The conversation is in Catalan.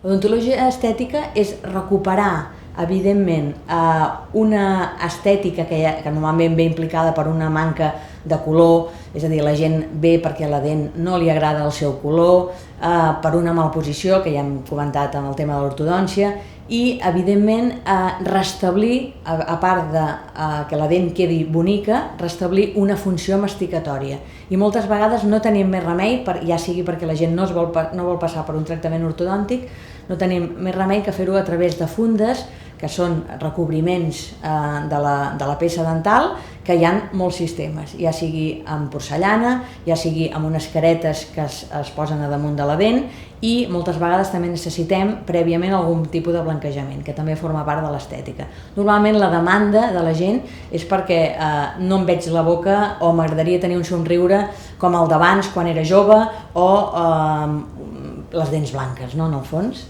L'odontologia estètica és recuperar, evidentment, una estètica que normalment ve implicada per una manca de color, és a dir, la gent ve perquè la dent no li agrada el seu color, per una malposició, que ja hem comentat en el tema de l'ortodòncia, i, evidentment, restablir, a part de que la dent quedi bonica, restablir una funció masticatòria. I moltes vegades no tenim més remei, ja sigui perquè la gent no vol passar per un tractament ortodòntic, no tenim més remei que fer-ho a través de fundes, que són recobriments de la peça dental, que hi ha molts sistemes, ja sigui amb porcellana, ja sigui amb unes caretes que es posen a damunt de la dent, i moltes vegades també necessitem prèviament algun tipus de blanquejament, que també forma part de l'estètica. Normalment la demanda de la gent és perquè no em veig la boca o m'agradaria tenir un somriure com el d'abans quan era jove o les dents blanques, no, en el fons.